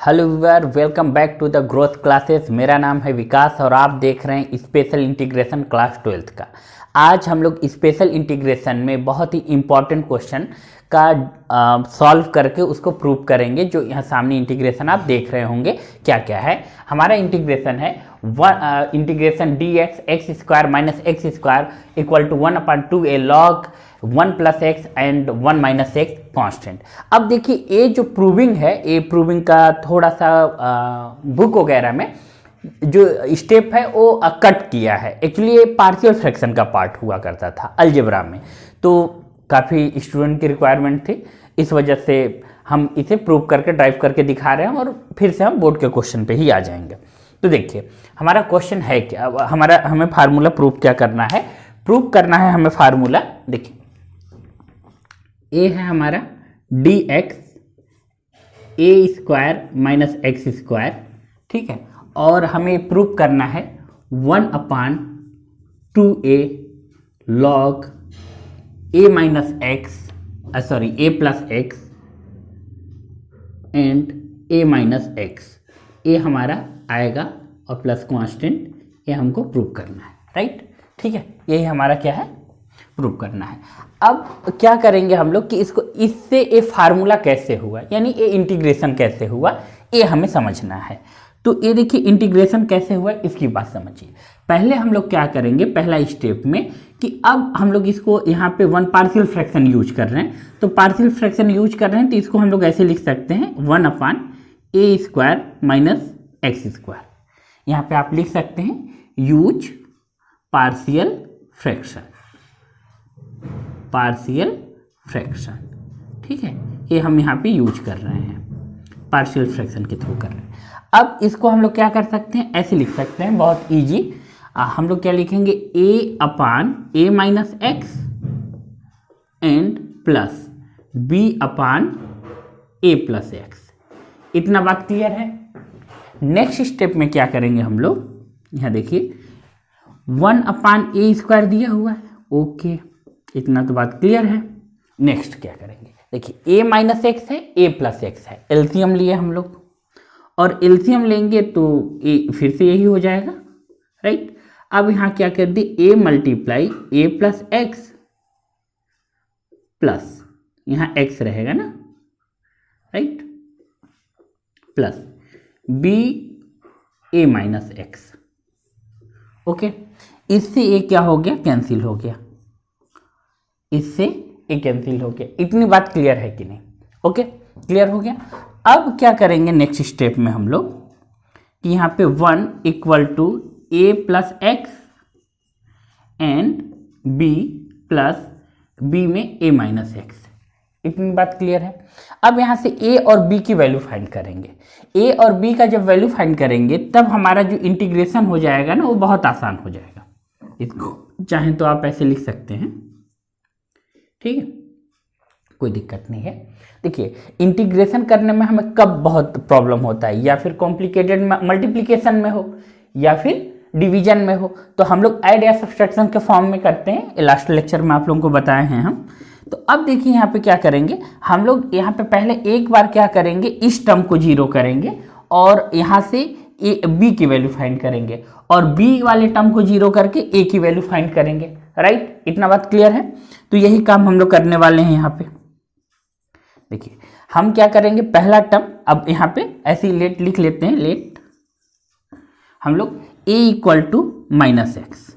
Hello viewer, welcome back to the growth classes. मेरा नाम है विकास और आप देख रहे हैं स्पेशल इंटीग्रेशन क्लास 12th का। आज हम लोग स्पेशल इंटीग्रेशन में बहुत ही इम्पॉर्टेंट क्वेश्चन का सॉल्व करके उसको प्रूव करेंगे। जो यहाँ सामने इंटीग्रेशन आप देख रहे होंगे क्या क्या है। हमारा इंटीग्रेशन है integration d x square minus x square equal to 1/2a log 1 + x and 1 - x constant. अब देखिए ये जो प्रूविंग है, ये प्रूविंग का थोड़ा सा बुक वगैरह में जो स्टेप है वो कट किया है। एक्चुअली ये पार्शियल फ्रैक्शन का पार्ट हुआ करता था अलजेब्रा में, तो काफ़ी स्टूडेंट की रिक्वायरमेंट थी, इस वजह से हम इसे प्रूव करके ड्राइव करके दिखा रहे हैं और फिर से हम बोर्ड के क्वेश्चन पे ही आ जाएंगे। तो देखिए हमारा क्वेश्चन है क्या, हमें फार्मूला प्रूव क्या करना है। प्रूव करना है हमें फार्मूला, देखिए ए है हमारा डी एक्स ए स्क्वायर माइनस एक्स स्क्वायर, ठीक है। और हमें प्रूव करना है 1/2a log a minus x A plus x and a minus x. ये हमारा आएगा और प्लस कांस्टेंट, ये हमको प्रूव करना है, राइट। ठीक है, यही हमारा क्या है, प्रूव करना है। अब क्या करेंगे हम लोग कि इसको इससे ये फार्मूला कैसे हुआ, यानी ये इंटीग्रेशन कैसे हुआ, ये हमें समझना है। तो ये देखिए इंटीग्रेशन कैसे हुआ इसकी बात समझिए। पहले हम लोग क्या करेंगे, पहला स्टेप में कि अब हम लोग इसको यहाँ पे वन पार्शियल फ्रैक्शन यूज कर रहे हैं, तो पार्शियल फ्रैक्शन यूज कर रहे हैं तो इसको हम लोग ऐसे लिख सकते हैं 1/a square minus x square. यहाँ पे आप लिख सकते हैं यूज पार्शियल फ्रैक्शन, ठीक है। ये हम यहाँ पे यूज कर रहे हैं, पार्शियल फ्रैक्शन के थ्रू कर रहे हैं। अब इसको हम लोग क्या कर सकते हैं, ऐसे लिख सकते हैं, बहुत इजी। हम लोग क्या लिखेंगे a/a minus x and plus b/a plus x. इतना बात क्लियर है। नेक्स्ट स्टेप में क्या करेंगे हम लोग, यहाँ देखिए 1/a स्क्वायर दिया हुआ है, ओके, इतना तो बात क्लियर है। नेक्स्ट क्या करेंगे, देखिए a माइनस एक्स है, a प्लस एक्स है, एलसीएम लिए हम लोग, और एलसीएम लेंगे तो ए फिर से यही हो जाएगा, राइट। अब यहाँ क्या कर दी, a multiply a plus x plus यहाँ x रहेगा ना, right, plus b/a minus x, okay. इससे ये क्या हो गया, कैंसिल हो गया, इससे ये कैंसिल हो गया। इतनी बात क्लियर है कि नहीं, ओके, क्लियर हो गया। अब क्या करेंगे नेक्स्ट स्टेप में हम लोग कि यहाँ पे 1 = a plus x and b plus b में a माइनस एक्स। इतनी बात क्लियर है। अब यहाँ से a और b की वैल्यू फाइंड करेंगे। a और b का जब वैल्यू फाइंड करेंगे तब हमारा जो इंटीग्रेशन हो जाएगा ना, वो बहुत आसान हो जाएगा। इसको चाहें तो आप ऐसे लिख सकते हैं, ठीक है, कोई दिक्कत नहीं है। देखिए इंटीग्रेशन करने में हमें कब बहुत प्रॉब्लम होता है, या फिर कॉम्प्लिकेटेड मल्टीप्लिकेशन में हो या फिर डिवीजन में हो, तो हम लोग ऐड या सब्सट्रैक्शन के फॉर्म में करते हैं। लास्ट लेक्चर में आप लोगों को बताए हैं हम। तो अब देखिए यहाँ पे क्या करेंगे हम लोग, यहाँ पे पहले एक बार क्या करेंगे, इस टर्म को 0 करेंगे और यहाँ से b की वैल्यू फाइंड करेंगे, और b वाले टर्म को 0 करके a की वैल्यू फाइंड करेंगे, राइट। इतना बात क्लियर है। तो यही काम हम लोग करने वाले हैं। यहाँ पे देखिए हम क्या करेंगे, पहला टर्म अब यहाँ पे ऐसे लेट लिख लेते हैं, लेट हम लोग a = माइनस एक्स,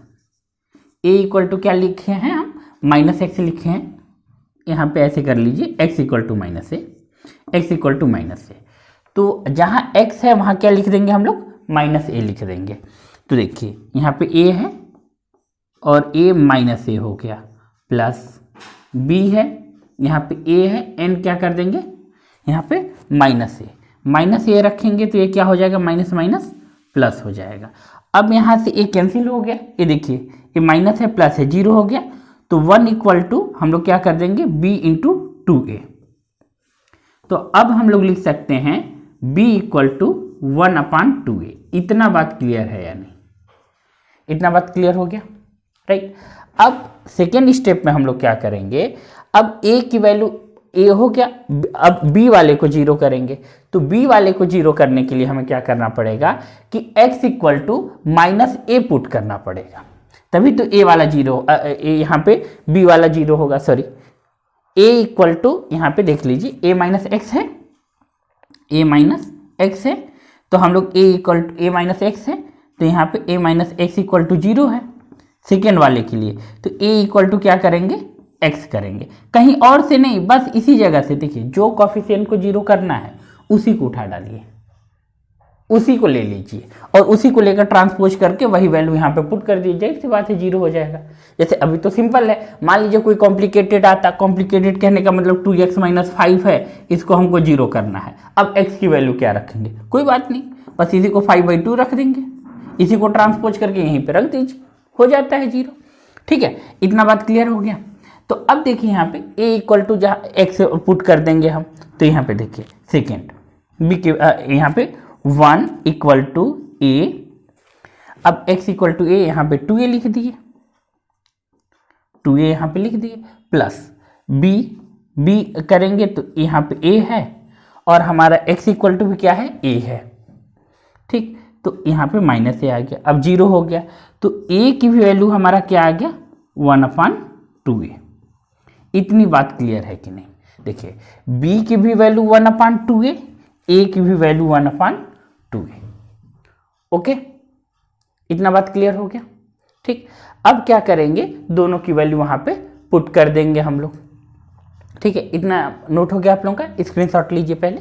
a = क्या लिखे हैं हम, माइनस एक्स लिखे हैं। यहाँ पे ऐसे कर लीजिए x = माइनस ए, x = माइनस ए। तो जहाँ x है वहाँ क्या लिख देंगे हम लोग, माइनस ए लिख देंगे। तो देखिए यहाँ पे a है और a माइनस ए हो गया, प्लस b है, यहाँ पे a है, n क्या कर देंगे यहाँ पे माइनस ए रखेंगे, तो ये क्या हो जाएगा, माइनस माइनस प्लस हो जाएगा। अब यहाँ से a कैंसिल हो गया, ये देखिए ये माइनस है प्लस है, 0 हो गया। तो 1 = हम लोग क्या कर देंगे b × 2a। तो अब हम लोग लिख सकते हैं b = 1/2a। इतना बात क्लियर है या नहीं, इतना बात क्लियर हो गया, राइट। अब सेकेंड स्टेप में हम लोग क्या करेंगे, अब a की वैल्यू ए हो गया। अब बी वाले को जीरो करेंगे, तो बी वाले को जीरो करने के लिए हमें क्या करना पड़ेगा कि x equal to minus a put करना पड़ेगा, तभी तो ए वाला जीरो, यहाँ पे बी वाला जीरो होगा। सॉरी, ए इक्वल टू यहाँ पे देख लीजिए ए माइनस एक्स है, ए माइनस एक्स है, तो हम लोग a equal to a minus x है, तो यहाँ पे a minus x equal to zero है सेकेंड वाले के लिए, तो ए इक्वल टू क्या करेंगे एक्स करेंगे, कहीं और से नहीं, बस इसी जगह से। देखिए जो कॉफिशिएंट को जीरो करना है उसी को उठा डालिए, उसी को ले लीजिए और उसी को लेकर ट्रांसपोज करके वही वैल्यू यहाँ पे पुट कर दीजिए, जाहिर सी बात है जीरो हो जाएगा। जैसे अभी तो सिंपल है, मान लीजिए कोई कॉम्प्लिकेटेड आता, कॉम्प्लिकेटेड कहने का मतलब 2x माइनस 5 है, इसको हमको जीरो करना है। अब x की वैल्यू क्या रखेंगे, कोई बात नहीं, बस इसी को 5/2 रख देंगे, इसी को ट्रांसपोज करके यहीं पर रख दीजिए, हो जाता है जीरो। ठीक है, इतना बात क्लियर हो गया। तो अब देखिए यहाँ पे a इक्वल टू जहाँ x पुट कर देंगे हम, तो यहाँ पे देखिए सेकेंड b के यहाँ पे 1 इक्वल टू a, अब x इक्वल टू a यहाँ पे 2a लिख दिए, 2a यहाँ पे लिख दिए, प्लस b करेंगे तो यहाँ पे a है और हमारा x इक्वल टू भी क्या है a है। ठीक, तो यहाँ पे माइनस a आ गया, अब जीरो हो गया, तो a की भी वैल्यू हमारा क्या आ गया 1/2a। इतनी बात क्लियर है कि नहीं? देखिए b की भी वैल्यू 1/2a, a की भी वैल्यू 1/2a। ओके, इतना बात क्लियर हो गया। ठीक, अब क्या करेंगे, दोनों की वैल्यू वहां पे पुट कर देंगे हम लोग। ठीक है, इतना नोट हो गया आप लोगों का, स्क्रीनशॉट लीजिए पहले।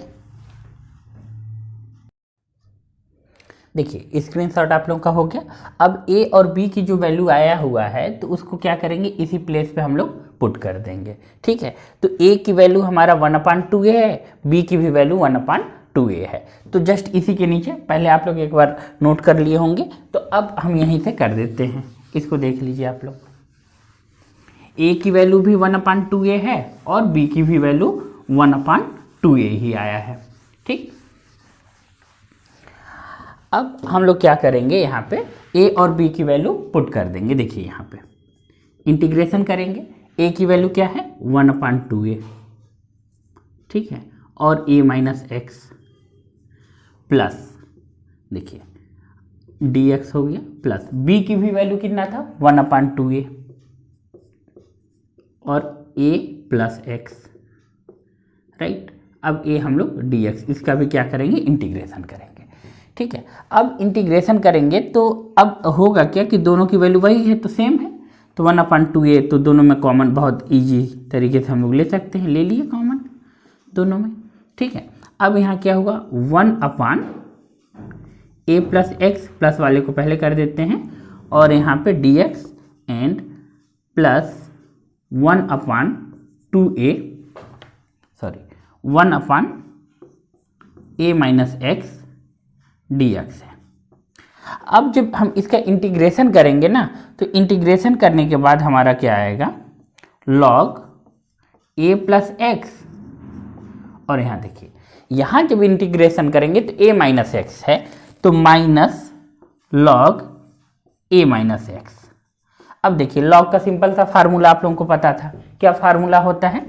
देखिए स्क्रीनशॉट आप लोगों का हो गया। अब a और b की जो वैल्यू आया हुआ है तो उसको क्या करेंगे, इसी प्लेस पे हम लोग पुट कर देंगे। ठीक है, तो a की वैल्यू हमारा 1/2a है, b की भी वैल्यू 1/2a है, तो जस्ट इसी के नीचे पहले आप लोग एक बार नोट कर लिए होंगे, तो अब हम यहीं से कर देते हैं। इसको देख लीजिए आप लोग, a की वैल्यू भी 1/2a है और b की भी वैल्यू 1/2a ही आया है। ठीक, अब हम लोग क्या करेंगे, यहाँ पे a और b की वैल्यू पुट कर देंगे। देखिए यहाँ पे इंटीग्रेशन करेंगे, a की वैल्यू क्या है 1/2a, ठीक है, और a माइनस एक्स प्लस देखिए dx हो गया, प्लस b की भी वैल्यू कितना था 1/2a और a प्लस एक्स, राइट। अब a हम लोग dx, इसका भी क्या करेंगे इंटीग्रेशन करेंगे। ठीक है, अब इंटीग्रेशन करेंगे तो अब होगा क्या कि दोनों की वैल्यू वही है तो सेम है, तो 1/2a तो दोनों में कॉमन बहुत इजी तरीके से हम लोग ले सकते हैं, ले लिए कॉमन दोनों में। ठीक है, अब यहाँ क्या होगा 1/a प्लस एक्स, प्लस वाले को पहले कर देते हैं, और यहाँ पे dx and plus 1/2a, sorry 1/a minus x dx है। अब जब हम इसका इंटीग्रेशन करेंगे ना, तो इंटीग्रेशन करने के बाद हमारा क्या आएगा log a प्लस एक्स, और यहाँ देखिए यहाँ जब इंटीग्रेशन करेंगे तो a माइनस एक्स है, तो minus log a minus x. अब देखिए log का सिंपल सा फार्मूला आप लोगों को पता था, क्या फार्मूला होता है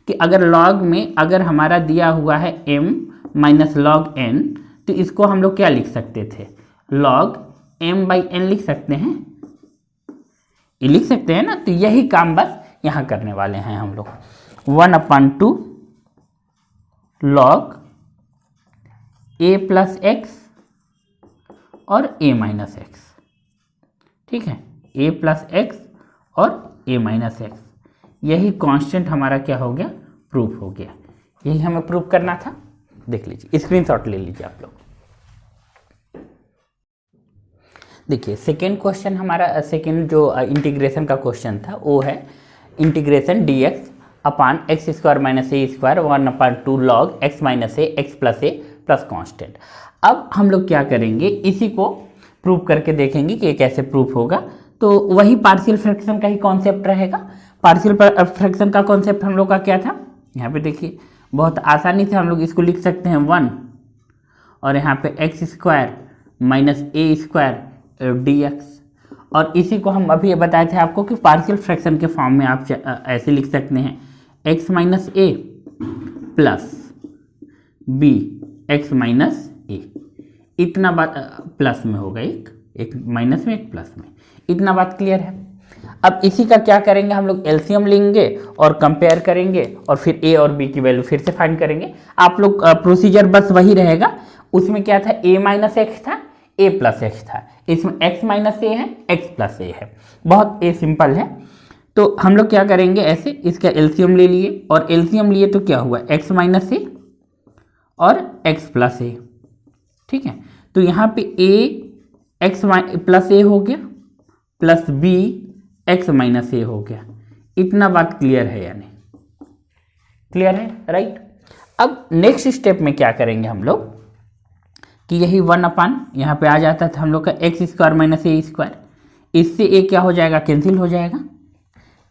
कि अगर log में अगर हमारा दिया हुआ है m माइनस log n, तो इसको हम लोग क्या लिख सकते थे log m/n लिख सकते हैं, ये लिख सकते हैं ना। तो यही काम बस यहाँ करने वाले हैं हम लोग, 1/2 log a प्लस एक्स और a माइनस एक्स। ठीक है, a प्लस एक्स और a माइनस एक्स, यही कांस्टेंट हमारा क्या हो गया प्रूफ हो गया, यही हमें प्रूफ करना था। देख लीजिए, स्क्रीनशॉट ले लीजिए आप लोग। देखिए सेकेंड क्वेश्चन हमारा, सेकेंड जो इंटीग्रेशन का क्वेश्चन था वो है इंटीग्रेशन dx अपान एक्स स्क्वायर माइनस ए स्क्वायर 1/2 log x माइनस ए एक्स प्लस ए प्लस कॉन्स्टेंट। अब हम लोग क्या करेंगे, इसी को प्रूव करके देखेंगे कि ये कैसे प्रूफ होगा। तो वही पार्शियल फ्रैक्शन का ही कॉन्सेप्ट रहेगा। पार्शियल फ्रैक्शन का कॉन्सेप्ट हम लोग का क्या था, यहाँ पे देखिए बहुत आसानी से हम लोग इसको लिख सकते हैं 1 और यहाँ पे एक्स स्क्वायर माइनस ए स्क्वायर dx, और इसी को हम अभी बताए थे आपको कि पार्शियल फ्रैक्शन के फॉर्म में आप ऐसे लिख सकते हैं x माइनस ए प्लस बी एक्स माइनस ए, इतना बात प्लस में होगा, एक माइनस में एक प्लस में, इतना बात क्लियर है। अब इसी का क्या करेंगे हम लोग, एलसीएम लेंगे और कंपेयर करेंगे और फिर ए और बी की वैल्यू फिर से फाइंड करेंगे। आप लोग प्रोसीजर बस वही रहेगा, उसमें क्या था, ए माइनस एक्स था, ए प्लस एक्स था, इसमें एक्स माइनस ए है, एक्स प्लस ए है, बहुत ए सिंपल है। तो हम लोग क्या करेंगे, ऐसे इसका एलसीएम ले लिए और एलसीएम लिए तो क्या हुआ, एक्स माइनस ए और एक्स प्लस ए, ठीक है। तो यहाँ पे ए एक्स प्लस ए हो गया प्लस बी एक्स माइनस ए हो गया, इतना बात क्लियर है यानी, क्लियर है, राइट। अब नेक्स्ट स्टेप में क्या करेंगे हम लोग कि यही 1 यहाँ पे आ जाता था हम लोग का एक्स स्क्वायर माइनस ए स्क्वायर, इससे ए क्या हो जाएगा, कैंसिल हो जाएगा,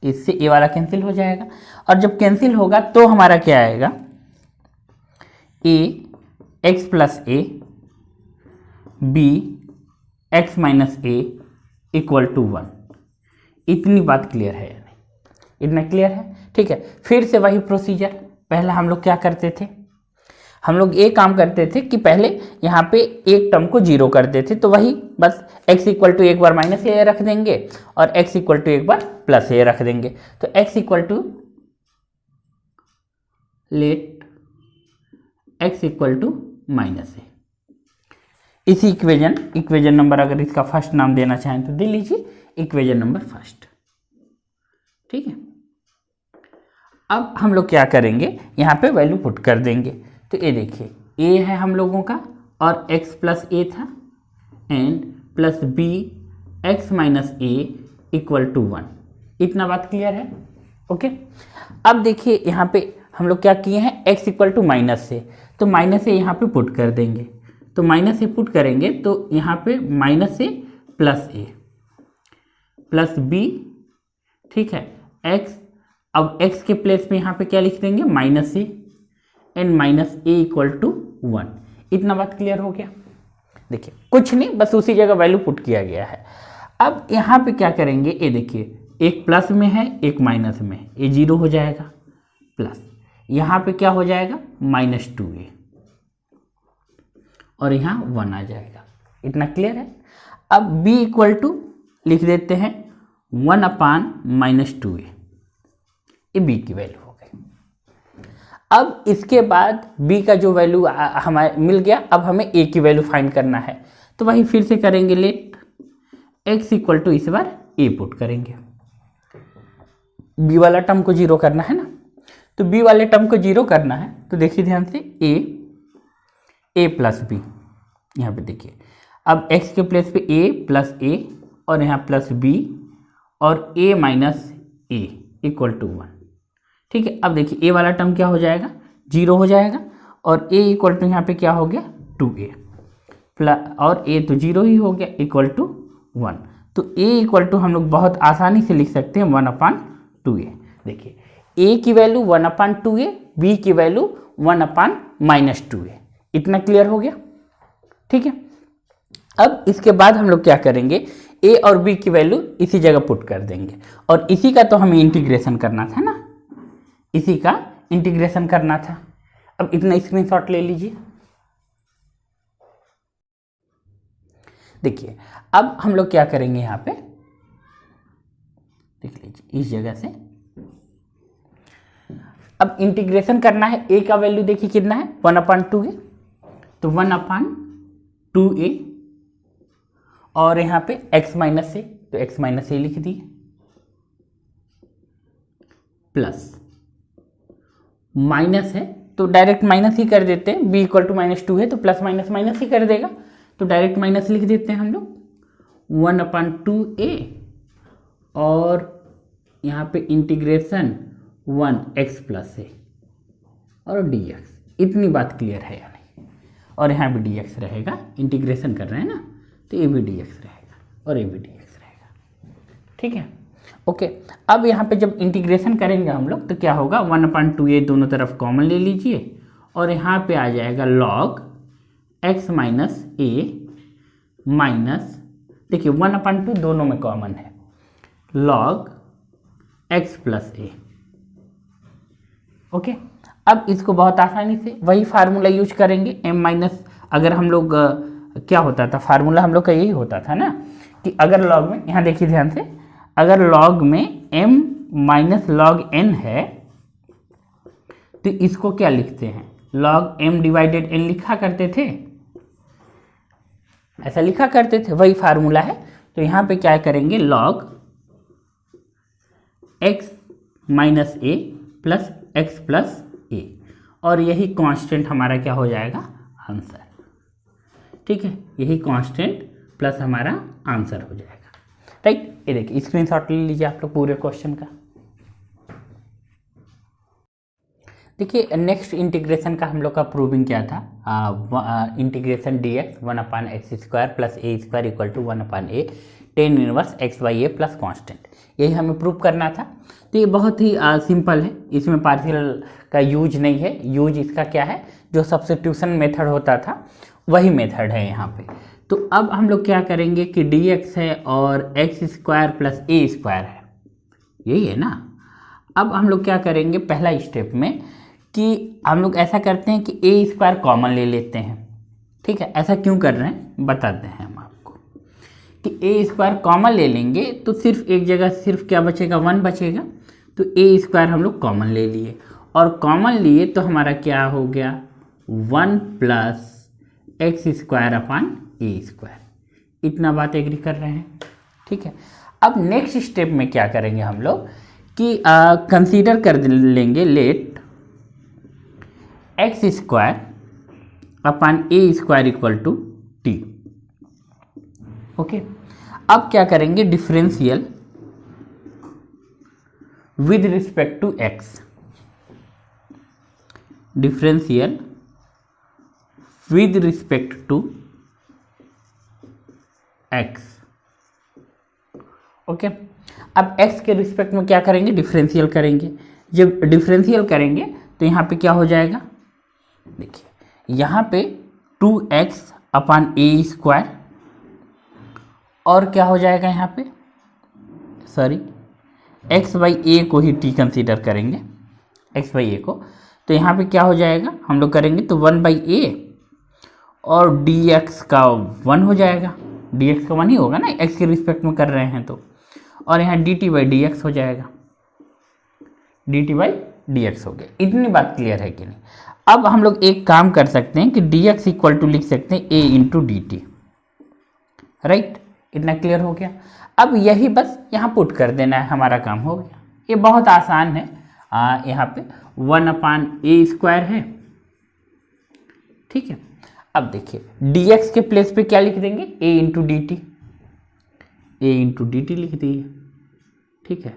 इससे ए वाला कैंसिल हो जाएगा। और जब कैंसिल होगा तो हमारा क्या आएगा, a x plus a b x minus a equal to 1, इतनी बात क्लियर है यानी, इतना क्लियर है, ठीक है। फिर से वही प्रोसीजर, पहला हम लोग क्या करते थे, हम लोग ये काम करते थे कि पहले यहाँ पे एक टर्म को जीरो कर देते, तो वही बस x इक्वल टू एक बार माइनस ए रख देंगे और x इक्वल टू एक बार प्लस ए रख देंगे। तो x equal to let x equal to minus a, इसी इक्वेजन नंबर, अगर इसका फर्स्ट नाम देना चाहें तो दे लीजिए, इक्वेजन नंबर फर्स्ट, ठीक है। अब हम लोग क्या करेंगे, यहाँ पे वैल्यू पुट कर देंगे। तो ये देखिए a है हम लोगों का और x प्लस ए था and plus b x minus a equal to 1, इतना बात क्लियर है, ओके। अब देखिए यहाँ पे हम लोग क्या किए हैं, x इक्वल टू माइनस से, तो माइनस से यहाँ पे पुट कर देंगे, तो माइनस से पुट करेंगे तो यहाँ पे माइनस से प्लस ए प्लस बी, ठीक है, x, अब x के प्लेस पे यहाँ पे क्या लिख देंगे, minus a and minus a equal to 1, इतना बात क्लियर हो गया। देखिए कुछ नहीं, बस उसी जगह वैल्यू पुट किया गया है। अब यहाँ पे क्या करेंगे, ये देखिए एक प्लस में है एक माइनस में, ये जीरो हो जाएगा, प्लस यहाँ पे क्या हो जाएगा, -2a और यहाँ 1 आ जाएगा, इतना क्लियर है। अब b इक्वल टू लिख देते हैं 1/-2a, ये b की वैल्यू हो गई। अब इसके बाद b का जो वैल्यू हमें मिल गया, अब हमें a की वैल्यू फाइंड करना है, तो वही फिर से करेंगे, लेट x इक्वल टू इस बार a पुट करेंगे, b वाला टर्म को जीरो करना है ना, तो b वाले टर्म को जीरो करना है, तो देखिए ध्यान से a प्लस बी, यहाँ पे देखिए अब x के प्लेस पे a प्लस ए और यहाँ प्लस b और a minus a equal to 1, ठीक है। अब देखिए a वाला टर्म क्या हो जाएगा, जीरो हो जाएगा और a इक्वल टू यहाँ पे क्या हो गया, 2a प्लस, और a तो जीरो ही हो गया, इक्वल टू 1, तो a इक्वल टू हम लोग बहुत आसानी से लिख सकते हैं 1/2a। देखिए a की वैल्यू 1/2a, b की वैल्यू 1/-2a, इतना क्लियर हो गया, ठीक है। अब इसके बाद हम लोग क्या करेंगे, a और b की वैल्यू इसी जगह पुट कर देंगे, और इसी का तो हमें इंटीग्रेशन करना था ना, इसी का इंटीग्रेशन करना था। अब इतना स्क्रीनशॉट ले लीजिए, देखिए अब हम लोग क्या करेंगे, यहाँ पे देख लीजिए इस जगह से, अब इंटीग्रेशन करना है, a का वैल्यू देखिए कितना है, 1/2a, तो 1/2a और यहाँ पे x माइनस ए, तो x माइनस ए लिख दिए, प्लस माइनस है तो डायरेक्ट माइनस ही कर देते हैं, b इक्वल टू -2 है तो प्लस माइनस माइनस ही कर देगा, तो डायरेक्ट माइनस लिख देते हैं हम लोग 1/2a और यहाँ पे इंटीग्रेशन 1x प्लस ए और dx, इतनी बात क्लियर है या नहीं, और यहाँ भी dx रहेगा, इंटीग्रेशन कर रहे हैं ना, तो ये भी dx रहेगा और ये भी dx रहेगा, ठीक है, ओके। अब यहाँ पे जब इंटीग्रेशन करेंगे हम लोग तो क्या होगा, 1/2a दोनों तरफ कॉमन ले लीजिए और यहाँ पे आ जाएगा log x माइनस ए माइनस, देखिए 1/2 दोनों में कॉमन है, log x प्लस ए, ओके। अब इसको बहुत आसानी से वही फार्मूला यूज करेंगे, m माइनस, अगर हम लोग क्या होता था फार्मूला हम लोग का यही होता था ना कि अगर लॉग में, यहाँ देखिए ध्यान से, अगर लॉग में m माइनस लॉग n है तो इसको क्या लिखते हैं, लॉग m डिवाइडेड n लिखा करते थे, ऐसा लिखा करते थे, वही फार्मूला है। तो यहाँ पे क्या करेंगे, log x minus a plus x plus a, और यही कांस्टेंट हमारा क्या हो जाएगा, आंसर। ठीक है, यही कांस्टेंट प्लस हमारा आंसर हो जाएगा। राइट, ये देखिए स्क्रीनशॉट ले लीजिए आप लोग पूरे क्वेश्चन का। देखिए नेक्स्ट इंटीग्रेशन का हम लोग का प्रूविंग क्या था, integration dx 1/x² plus a square equal to 1/a tan inverse x/a plus constant, यही हमें प्रूव करना था। तो ये बहुत ही सिंपल है, इसमें पार्शियल का यूज नहीं है, यूज इसका क्या है, जो सब्स्टिट्यूशन मेथड होता था वही मेथड है यहाँ पे। तो अब हम लोग क्या करेंगे कि dx है और x² प्लस a स्क्वायर है, यही है ना। अब हम लोग क्या करेंगे, पहला स्टेप में कि हम लोग ऐसा करते हैं कि a स्क्वायर कॉमन ले लेते हैं। ठीक है, ऐसा क्यों कर रहे हैं बताते हैं हम आपको कि a स्क्वायर कॉमन ले लेंगे तो सिर्फ एक जगह सिर्फ क्या बचेगा, 1 बचेगा। तो a स्क्वायर हम लोग कॉमन ले लिए, और कॉमन लिए तो हमारा क्या हो गया, 1 plus x square upon a square. इतना बात एग्री कर रहे हैं। ठीक है, अब नेक्स्ट स्टेप में क्या करेंगे हम लोग कि कंसीडर कर लेंगे let x square upon a square equal to t. Okay, अब क्या करेंगे, differential with respect to x, differential with respect to x। Okay, अब x के रिस्पेक्ट में क्या करेंगे, डिफरेंशियल करेंगे। जब डिफरेंशियल करेंगे तो यहाँ पे क्या हो जाएगा, देखिए यहाँ पे 2x अपान ए स्क्वायर, और क्या हो जाएगा यहाँ पे, सॉरी x/a को ही t कंसीडर करेंगे, x/a को। तो यहाँ पे क्या हो जाएगा, हम लोग करेंगे तो 1/a और dx का 1 हो जाएगा, dx का 1 ही होगा ना, x के रिस्पेक्ट में कर रहे हैं तो, और यहाँ dt/dx हो जाएगा, dt/dx हो गया। इतनी बात क्लियर है कि नहीं। अब हम लोग एक काम कर सकते हैं कि dx इक्वल टू लिख सकते हैं a इंटू dt। राइट, इतना क्लियर हो गया। अब यही बस यहाँ पुट कर देना है, हमारा काम हो गया। ये बहुत आसान है, यहाँ पे 1/a स्क्वायर है। ठीक है, अब देखिए dx के प्लेस पे क्या लिख देंगे, a इंटू dt लिख दिए। ठीक है,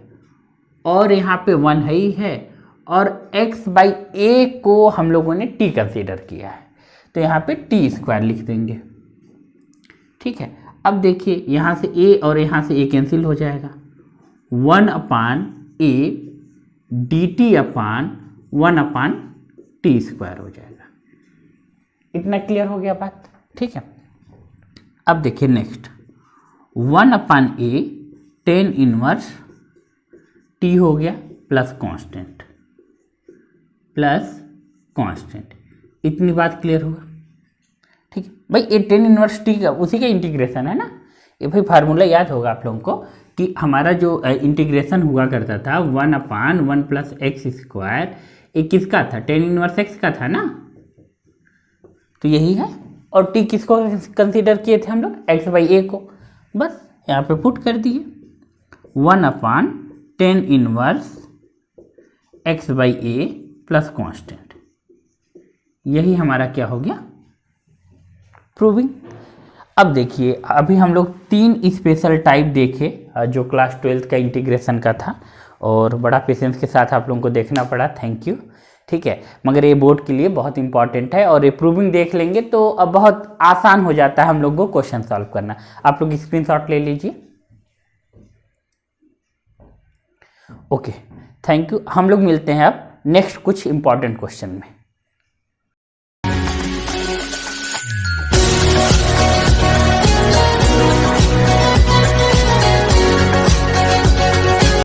और यहाँ पे 1 है ही है, और x/a को हम लोगों ने t कंसीडर किया है, तो यहाँ पे t स्क्वायर लिख देंगे। ठीक है, अब देखिए यहाँ से a और यहाँ से a कैंसिल हो जाएगा, 1/a dt अपान 1/t स्क्वायर हो जाएगा। इतना क्लियर हो गया बात। ठीक है, अब देखिए next 1/a tan inverse t हो गया प्लस कांस्टेंट। इतनी बात क्लियर होगा। ठीक है भाई, ये tan इनवर्स t का उसी का इंटीग्रेशन है ना, ये भाई फार्मूला याद होगा आप लोगों को कि हमारा जो इंटीग्रेशन हुआ करता था 1/1 प्लस एक्स स्क्वायर, ये किसका था, tan इनवर्स x का था ना, तो यही है। और t किसको कंसीडर किए थे हम लोग, x/a को, बस यहाँ पे पुट कर दिए 1/tan inverse x/a plus constant. यही हमारा क्या हो गया, प्रूविंग। अब देखिए अभी हम लोग 3 स्पेशल टाइप देखे जो क्लास 12th का इंटीग्रेशन का था, और बड़ा पेशेंस के साथ आप लोगों को देखना पड़ा, थैंक यू। ठीक है, मगर ये बोर्ड के लिए बहुत इंपॉर्टेंट है, और ये प्रूविंग देख लेंगे तो अब बहुत आसान हो जाता है हम लोग को क्वेश्चन सॉल्व करना। आप लोग स्क्रीनशॉट ले लीजिए। Okay, thank you. हम लोग मिलते हैं अब नेक्स्ट कुछ इंपॉर्टेंट क्वेश्चन में।